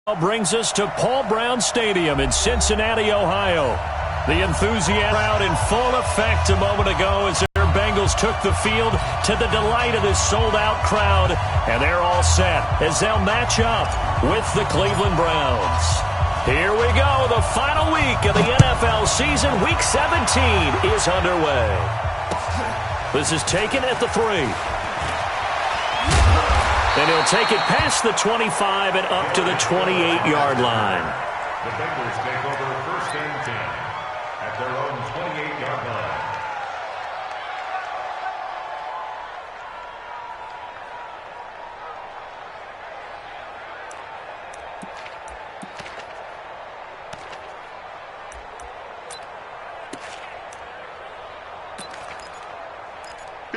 Brings us to Paul Brown Stadium in Cincinnati, Ohio. The enthusiasm crowd in full effect a moment ago as their Bengals took the field to the delight of this sold-out crowd. And they're all set as they'll match up with the Cleveland Browns. Here we go. The final week of the NFL season. Week 17 is underway. This is taken at the 3. And he'll take it past the 25 and up to the 28-yard line. The Bengals take over 1st and 10 at their own 28-yard line.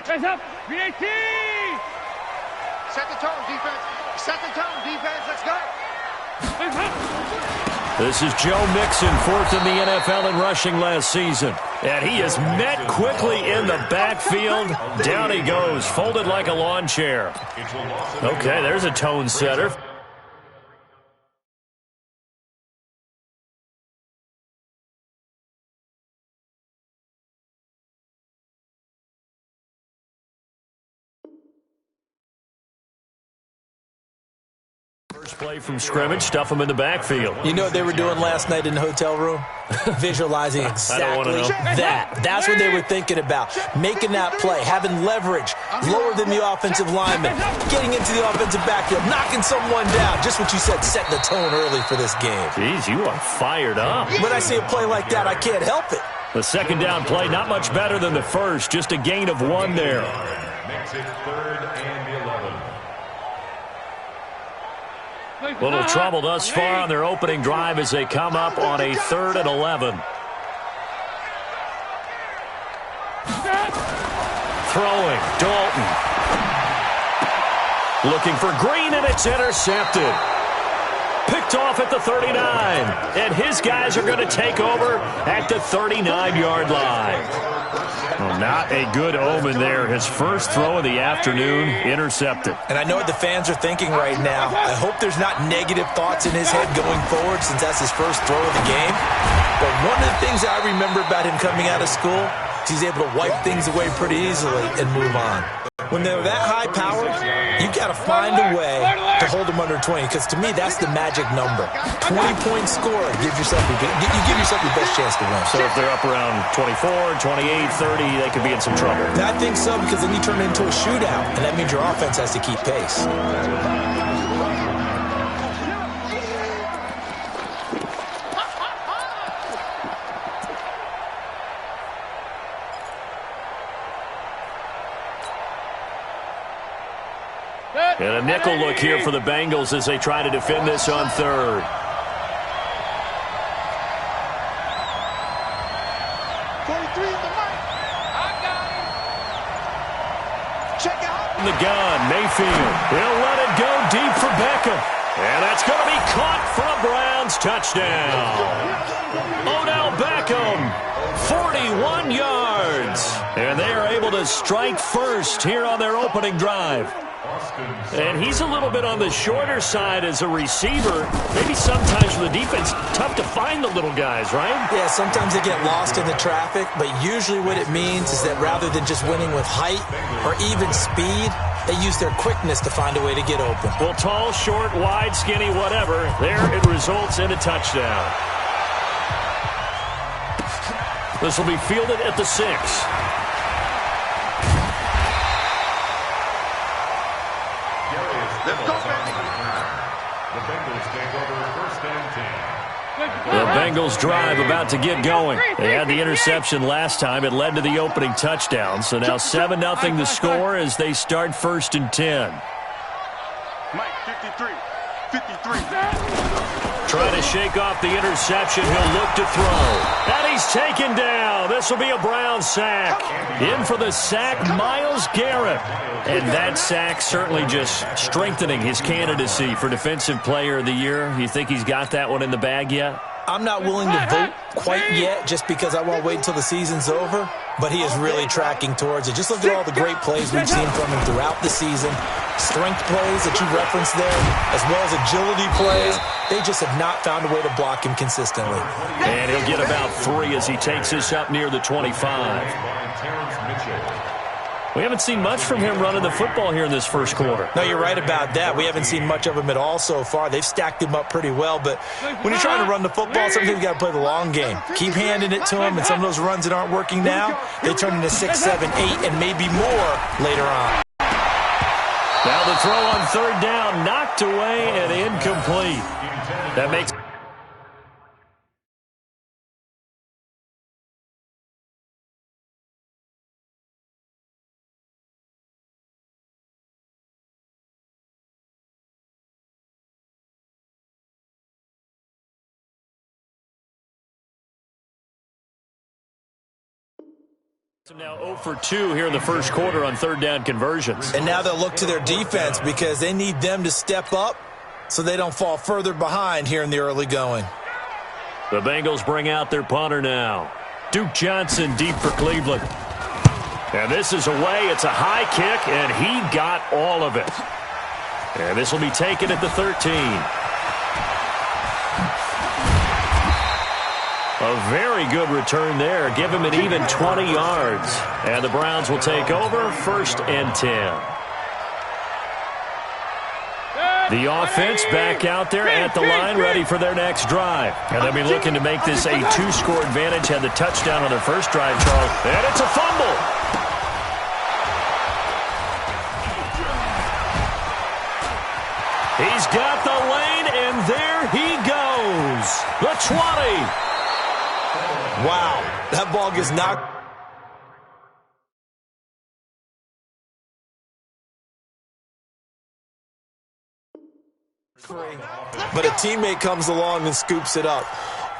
Hands up, VAT! Set the tone, defense. Set the tone, defense. Let's go. This is Joe Mixon, 4th in the NFL in rushing last season. And he is met quickly in the backfield. Down he goes, folded like a lawn chair. Okay, there's a tone setter. First play from scrimmage, stuff him in the backfield. You know what they were doing last night in the hotel room? Visualizing exactly that. That's what they were thinking about. Making that play, having leverage, lower than the offensive lineman, getting into the offensive backfield, knocking someone down. Just what you said, setting the tone early for this game. Jeez, you are fired up. When I see a play like that, I can't help it. The second down play, not much better than the first. Just a gain of 1 there. Makes it 3rd and 11. Little trouble thus far on their opening drive as they come up on a 3rd and 11. Throwing, Dalton. Looking for Green, and it's intercepted. Picked off at the 39. And his guys are going to take over at the 39-yard line. Well, not a good omen there. His first throw of the afternoon, intercepted. And I know what the fans are thinking right now. I hope there's not negative thoughts in his head going forward since that's his first throw of the game. But one of the things I remember about him coming out of school is he's able to wipe things away pretty easily and move on. When they're that high powered, you got to find a way to hold them under 20, because to me, that's the magic number. 20-point score gives yourself you give yourself your best chance to win. So if they're up around 24, 28, 30, they could be in some trouble. I think so, because then you turn it into a shootout, and that means your offense has to keep pace. And a nickel look here for the Bengals as they try to defend this on 3rd. Check out. The gun, Mayfield. He'll let it go deep for Beckham. And that's going to be caught for a Browns touchdown. Odell Beckham, 41 yards. And they are able to strike first here on their opening drive. And he's a little bit on the shorter side as a receiver. Maybe sometimes for the defense, tough to find the little guys, right? Yeah, sometimes they get lost in the traffic, but usually what it means is that rather than just winning with height or even speed, they use their quickness to find a way to get open. Well, tall, short, wide, skinny, whatever, there it results in a touchdown. This will be fielded at the 6. The Bengals drive about to get going. They had the interception last time. It led to the opening touchdown. So now 7-0 the score as they start 1st and 10. Mike, 53. Trying to shake off the interception. He'll look to throw. And he's taken down. This will be a Brown sack. In for the sack, Myles Garrett. And that sack certainly just strengthening his candidacy for Defensive Player of the Year. You think he's got that one in the bag yet? I'm not willing to vote quite yet just because I want to wait until the season's over, but he is really tracking towards it. Just look at all the great plays we've seen from him throughout the season. Strength plays that you referenced there, as well as agility plays. They just have not found a way to block him consistently. And he'll get about 3 as he takes this up near the 25. We haven't seen much from him running the football here in this first quarter. No, you're right about that. We haven't seen much of him at all so far. They've stacked him up pretty well, but when you're trying to run the football, sometimes you got to play the long game. Keep handing it to him, and some of those runs that aren't working now, they turn into 6, 7, 8, and maybe more later on. Now the throw on third down, knocked away and incomplete. That makes now 0 for 2 here in the first quarter on third down conversions. And now they'll look to their defense because they need them to step up so they don't fall further behind here in the early going. The Bengals bring out their punter now. Duke Johnson deep for Cleveland. And this is away. It's a high kick, and he got all of it. And this will be taken at the 13. A very good return there. Give him an even 20 yards. And the Browns will take over, 1st and 10. The offense back out there at the line, ready for their next drive. And they'll be looking to make this a 2-score advantage. Had the touchdown on their first drive, Charles. And it's a fumble. He's got the lane, and there he goes. The 20. Wow, that ball gets knocked. But a teammate comes along and scoops it up.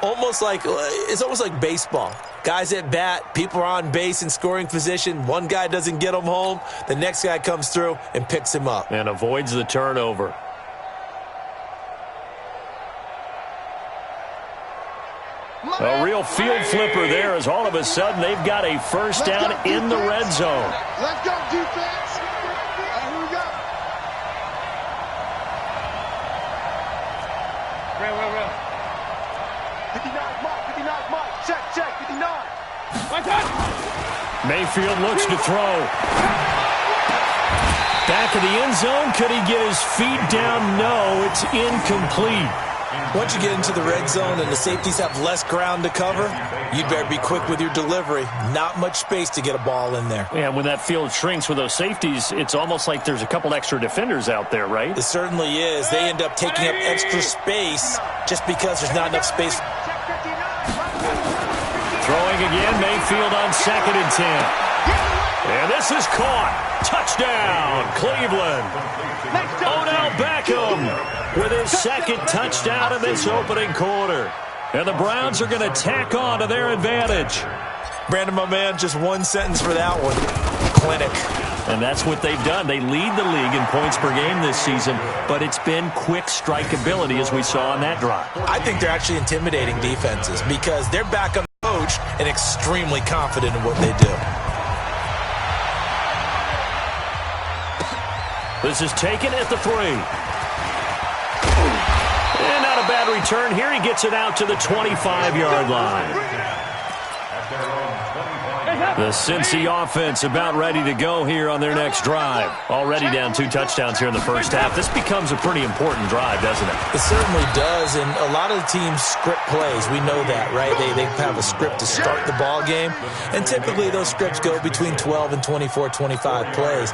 It's almost like baseball. Guys at bat, people are on base in scoring position. One guy doesn't get him home. The next guy comes through and picks him up. And avoids the turnover. A real field flipper there as all of a sudden they've got a first down in the red zone. Let's go, defense. Here we go. Real. 59, Mike. Check, 59. Mayfield looks to throw. Back of the end zone. Could he get his feet down? No, it's incomplete. Once you get into the red zone and the safeties have less ground to cover, you'd better be quick with your delivery. Not much space to get a ball in there. Yeah, when that field shrinks with those safeties, it's almost like there's a couple extra defenders out there, right? It certainly is. They end up taking up extra space just because there's not enough space. Throwing again, Mayfield on 2nd and 10. And this is caught. Touchdown, Cleveland. Odell Beckham with his 2nd touchdown in this opening quarter. And the Browns are going to tack on to their advantage. Brandon, my man, just one sentence for that one. Clinic. And that's what they've done. They lead the league in points per game this season, but it's been quick strikeability as we saw on that drive. I think they're actually intimidating defenses because they're back on the coach and extremely confident in what they do. This is taken at the 3. And not a bad return here. He gets it out to the 25-yard line. The Cincy offense about ready to go here on their next drive. Already down 2 touchdowns here in the first half. This becomes a pretty important drive, doesn't it? It certainly does, and a lot of the teams script plays. We know that, right? They have a script to start the ball game, and typically those scripts go between 12 and 24, 25 plays.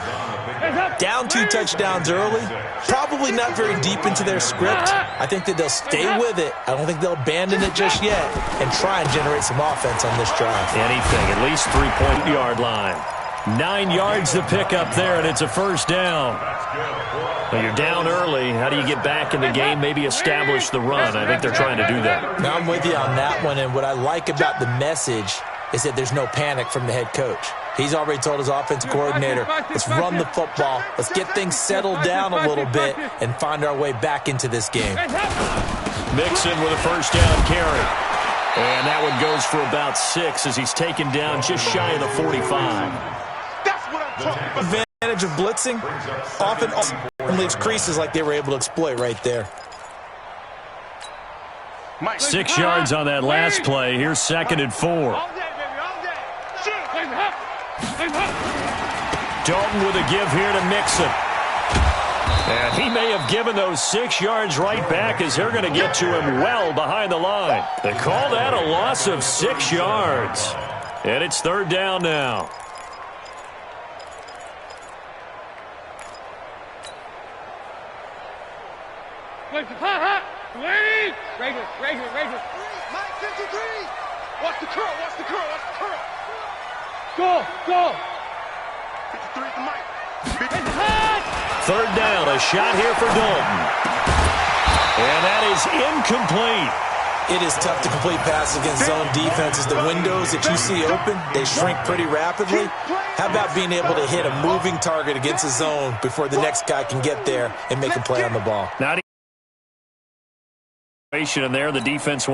Down 2 touchdowns early, probably not very deep into their script. I think that they'll stay with it. I don't think they'll abandon it just yet and try and generate some offense on this drive. Anything, at least 3-point-yard line. 9 yards to pick up there, and it's a first down. Well, you're down early. How do you get back in the game, maybe establish the run? I think they're trying to do that. Now I'm with you on that one, and what I like about the message is that there's no panic from the head coach. He's already told his offensive coordinator, let's run the football, let's get things settled down a little bit and find our way back into this game. Mixon with a first down carry. And that one goes for about 6 as he's taken down just shy of the 45. That's what I'm talking about. Advantage of blitzing often leaves creases like they were able to exploit right there. 6 yards on that last play. Here's 2nd and 4. All day, baby, all day. Dalton with a give here to Mixon. And he may have given those 6 yards right back as they're going to get to him well behind the line. They call that a loss of 6 yards. And it's 3rd down now. Mike 53. Watch the curl, watch the curl, watch the curl. Go. 53 to Mike. 3rd down, a shot here for Dalton. And that is incomplete. It is tough to complete passes against zone defenses. The windows that you see open, they shrink pretty rapidly. How about being able to hit a moving target against a zone before the next guy can get there and make a play on the ball? Not in there, the defense